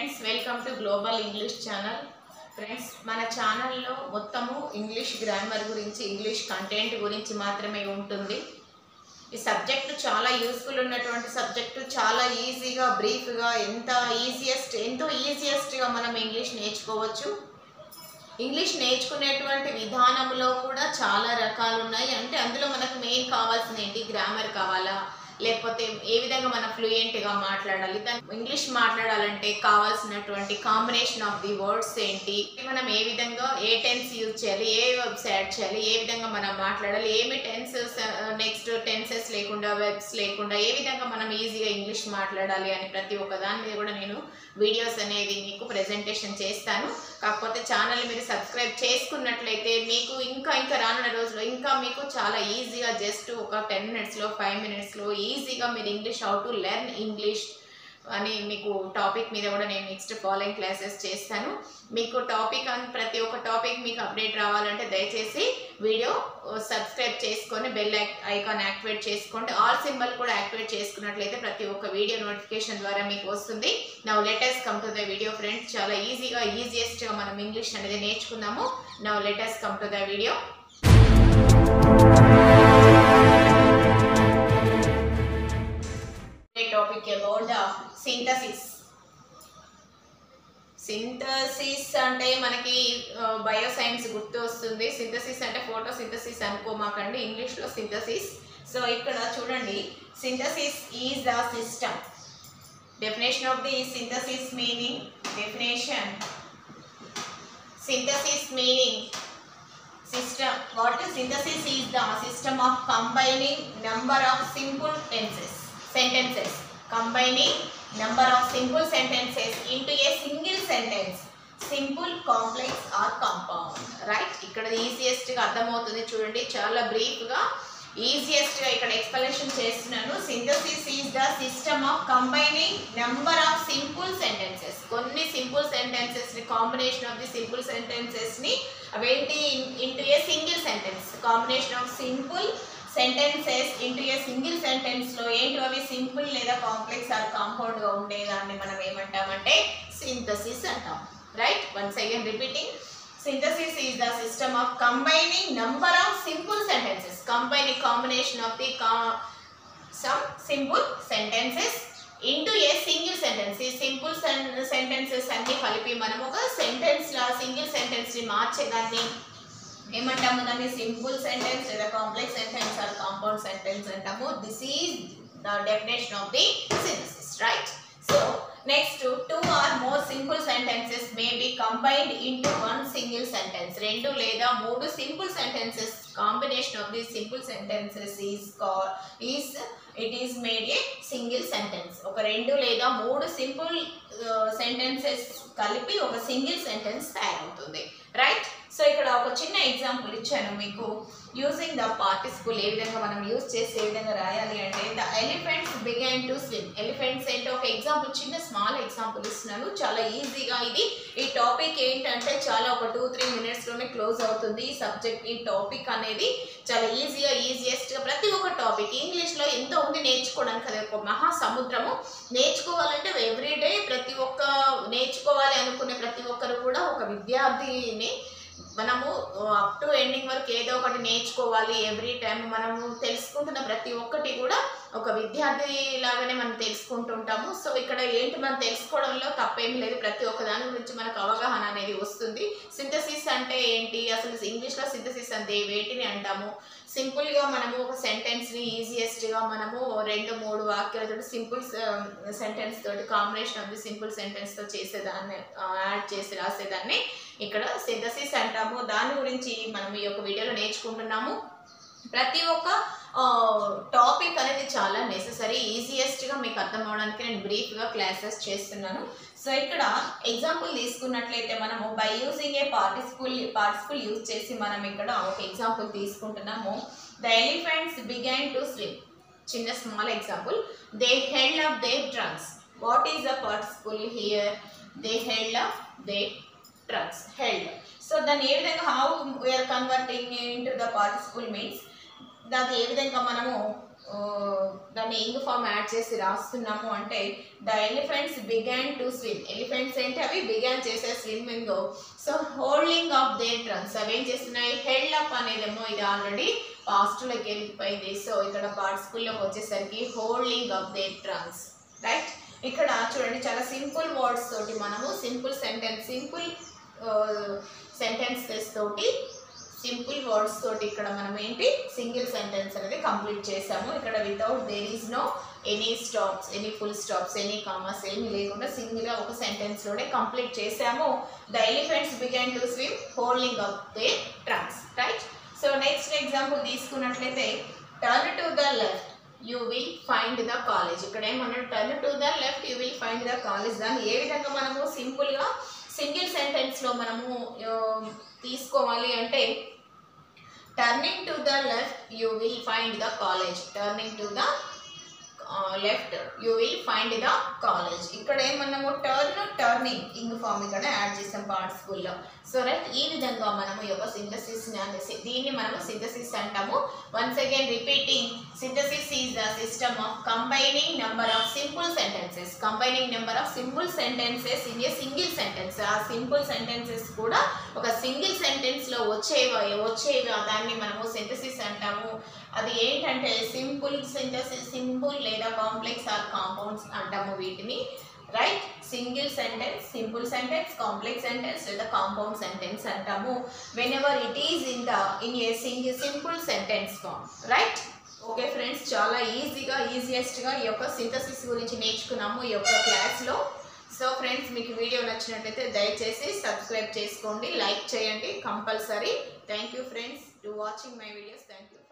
Friends welcome to global English channel. Friends మన ఛానల్లో మొత్తము ఇంగ్లీష్ గ్రామర్ గురించి ఇంగ్లీష్ కంటెంట్ గురించి మాత్రమే ఉంటుంది. ఈ సబ్జెక్టు చాలా యూస్ఫుల్ ఉన్నటువంటి సబ్జెక్టు, చాలా ఈజీగా బ్రీఫ్గా ఎంతో ఈజియెస్ట్గా మనం ఇంగ్లీష్ నేర్చుకోవచ్చు. ఇంగ్లీష్ నేర్చుకునేటువంటి విధానంలో కూడా చాలా రకాలు ఉన్నాయి. అంటే అందులో మనకు మెయిన్ కావాల్సింది ఏంటి, గ్రామర్ కావాలా, లేకపోతే ఏ విధంగా మనం ఫ్లూయెంట్గా మాట్లాడాలి, ఇంగ్లీష్ మాట్లాడాలంటే కావాల్సినటువంటి కాంబినేషన్ ఆఫ్ ది వర్డ్స్ ఏంటి, మనం ఏ విధంగా ఏ టెన్స్ యూజ్ చేయాలి, ఏ వెబ్స్ యాడ్ చేయాలి, ఏ విధంగా మనం మాట్లాడాలి, ఏమి టెన్సెస్ నెక్స్ట్ టెన్సెస్ లేకుండా వెబ్స్ లేకుండా ఏ విధంగా మనం ఈజీగా ఇంగ్లీష్ మాట్లాడాలి అని ప్రతి ఒక్క దాని మీద కూడా నేను వీడియోస్ అనేది మీకు ప్రెజెంటేషన్ చేస్తాను. కాకపోతే ఛానల్ మీరు సబ్స్క్రైబ్ చేసుకున్నట్లయితే మీకు ఇంకా రానున్న రోజుల్లో ఇంకా మీకు చాలా ఈజీగా జస్ట్ ఒక 10 మినిట్స్లో 5 మినిట్స్లో ఈజీగా మీరు English how to learn English అని మీకు టాపిక్ మీద కూడా నేను నెక్స్ట్ ఫాలోయింగ్ క్లాసెస్ చేస్తాను. మీకు టాపిక్ అని ప్రతి ఒక్క టాపిక్ మీకు అప్డేట్ రావాలంటే దయచేసి వీడియో సబ్స్క్రైబ్ చేసుకొని బెల్ ఐకాన్ యాక్టివేట్ చేసుకోండి. ఆల్ సింబల్ కూడా యాక్టివేట్ చేసుకున్నట్లయితే ప్రతి ఒక్క వీడియో నోటిఫికేషన్ ద్వారా మీకు వస్తుంది. Now let us come to the video friends. చాలా ఈజియెస్ట్గా మనం ఇంగ్లీష్ అనేది నేర్చుకుందాము. Now let us come to the video. Topic about synthesis. Synthesis అంటే మనకి బయోసైన్స్ గుర్తు వస్తుంది. సింథసిస్ అంటే ఫోటోసింథసిస్ అనుకోమాకండి, ఇంగ్లీష్లో సింథసిస్. సో ఇక్కడ చూడండి, synthesis is the system. Definition of the synthesis meaning. Synthesis meaning system. What is synthesis? Is the system of combining number of simple sentences. Combining number of simple sentences into a single sentence. Simple, complex or compound. Right? ఇక్కడ easiest గా అర్థమవుతుంది చూడండి. చాలా brief గా easiest గా ఇక్కడ explanation చేస్తున్నాను. Synthesis is the system of combining number of simple sentences. కొన్ని సింపుల్ సెంటెన్సెస్ ని, combination of the simple sentences ని అవేంటి into a single sentence. Combination of simple sentences into a single sentence లో ఏంటి అవి సింపుల్ లేదా complex are compound గా ఉండేదాన్ని మనం ఏమంటామంటే సింథసిస్ అంటాం. Right? Once again repeating. Synthesis is the system of combining number of simple sentences. Combination of the some simple sentences into a single sentence. ఈ సింపుల్ సెంటెన్సెస్ అన్ని కలిపి మనం ఒక సెంటెన్స్ లా సింగిల్ సెంటెన్స్ ని మార్చేదాన్ని ఏమంటాము, దాన్ని సింపుల్ సెంటెన్స్ లేదా complex sentence or compound sentence అంటాము. This is the definition of the synthesis. Right? So next, 2 or more simple sentences may be combined into one single sentence. 2 లేదా 3 simple sentences, combination of these simple sentences it is made a single sentence. ఒక 2 లేదా 3 simple sentences కలిపి ఒక single sentence తయారవుతుంది. Right? So ఇక్కడ ఒక చిన్న example ఇచ్చాను మీకు. యూజింగ్ ద పార్టిసిపుల్ ఏ విధంగా మనం యూజ్ చేసి ఏ విధంగా రాయాలి అంటే, the elephants began to swim. Elephants ఏంటో ఒక ఎగ్జాంపుల్, చిన్న స్మాల్ ఎగ్జాంపుల్ ఇస్తున్నాను. చాలా ఈజీగా ఈ టాపిక్ ఏంటంటే చాలా ఒక 2-3 మినిట్స్లోనే క్లోజ్ అవుతుంది. ఈ సబ్జెక్ట్, ఈ టాపిక్ అనేది చాలా ఈజియెస్ట్గా ప్రతి ఒక్క టాపిక్ ఇంగ్లీష్లో ఎంతో ఉంది నేర్చుకోవడానికి. అది ఒక మహా సముద్రము. నేర్చుకోవాలంటే ఎవ్రీడే ప్రతి ఒక్క నేర్చుకోవాలి అనుకునే ప్రతి ఒక్కరు కూడా ఒక విద్యార్థిని మనము అప్ టు ఎండింగ్ వరకు ఏదో ఒకటి నేర్చుకోవాలి. ఎవ్రీ టైం మనము తెలుసుకుంటున్న ప్రతి ఒక్కటి కూడా ఒక విద్యార్థి లాగానే మనం తెలుసుకుంటుంటాము. సో ఇక్కడ ఏంటి, మనం తెలుసుకోవడంలో తప్పేం లేదు. ప్రతి ఒక్క దాని గురించి మనకు అవగాహన అనేది వస్తుంది. సింథసిస్ అంటే ఏంటి, అసలు ఇంగ్లీష్లో సింథసిస్ అంటే వేటిని అంటాము, సింపుల్గా మనము ఒక సెంటెన్స్ని ఈజియెస్ట్గా మనము 2-3 వాక్యాలతో సింపుల్ సెంటెన్స్ తోటి కాంబినేషన్ ఆఫ్ ది సింపుల్ సెంటెన్స్తో చేసేదాన్ని, యాడ్ చేసి రాసేదాన్ని ఇక్కడ సింథసిస్ అంటాము. దాని గురించి మనం ఈ యొక్క వీడియోలో నేర్చుకుంటున్నాము. ప్రతి ఒక్క టాపిక్ అనేది చాలా నెససరీ. ఈజియెస్ట్గా మీకు అర్థం అవడానికి నేను బ్రీఫ్గా క్లాసెస్ చేస్తున్నాను. సో ఇక్కడ ఎగ్జాంపుల్ తీసుకున్నట్లయితే మనము by using a participle use చేసి మనం ఇక్కడ ఒక ఎగ్జాంపుల్ తీసుకుంటున్నాము. The elephants began to swim. చిన్న small example. They held up their trunks. What is the participle here? They held up their trunks. Held. So దాన్ని ఏ విధంగా how we are converting into the participle means, దాన్ని ఏ విధంగా మనము దాన్ని ing form add చేసి రాస్తున్నాము అంటే the elephants began to swim. Elephants ఏంటి అవి బిగాన్ చేసే swimming. So holding of their trunks, అవి ఏం చేస్తున్నాయి హెల్డ్ అప్ అనేదేమో ఇది ఆల్రెడీ పాస్ట్లోకి వెళ్ళిపోయింది. సో ఇక్కడ పార్టిసిపుల్లోకి వచ్చేసరికి holding of their trunks. Right, ఇక్కడ చూడండి చాలా సింపుల్ వర్డ్స్ తోటి మనము సింపుల్ సెంటెన్సెస్ తోటి సింపుల్ వర్డ్స్ తోటి ఇక్కడ మనం ఏంటి సింగిల్ సెంటెన్స్ అనేది కంప్లీట్ చేసాము. ఇక్కడ without there is no any stops, any full stops, any commas ఏమీ లేకుండా సింగిల్గా ఒక సెంటెన్స్లోనే కంప్లీట్ చేసాము. The elephants began to swim holding up their trunks. Right, so next example తీసుకున్నట్లయితే turn to the left you will find the college. ఇక్కడ ఏమన్నాడు turn to the left you will find the college. దాన్ని ఏ విధంగా మనము సింపుల్గా single సెంటెన్స్లో మనము తీసుకోవాలి అంటే turning to the left you will find the college. Turning to the left you will find the college. ఇక్కడ ఏమన్నాము టర్నింగ్ ఇంగ్ ఫామ్ ఇక్కడ యాడ్ చేసాం పార్టిసిపుల్లో. సో రైట్, ఈ విధంగా మనము ఈ యొక్క సింథసిస్ దీన్ని మనము సింథసిస్ అంటాము. Once again repeating, synthesis is the system of combining number of simple sentences. Combining number of simple sentences in a single sentence. ఆ సింపుల్ సెంటెన్సెస్ కూడా ఒక సింగిల్ సెంటెన్స్లో వచ్చేవి దాన్ని మనము సింథసిస్ అంటాము. అది ఏంటంటే సింపుల్ సింథసిస్, సింపుల్ లేదా కాంప్లెక్స్ ఆర్ కాంపౌండ్స్ అంటాము వీటిని. Right, single sentence, simple sentence, complex sentence లేదా కాంపౌండ్ సెంటెన్స్ అంటాము whenever it is in a simple sentence form. Right, okay friends, చాలా ఈజియెస్ట్గా ఈ యొక్క సింథసిస్ గురించి నేర్చుకున్నాము ఈ యొక్క క్లాస్లో. సో ఫ్రెండ్స్, మీకు వీడియో నచ్చినట్లయితే దయచేసి సబ్స్క్రైబ్ చేసుకోండి, లైక్ చేయండి compulsory. Thank you friends to watching my videos. Thank you.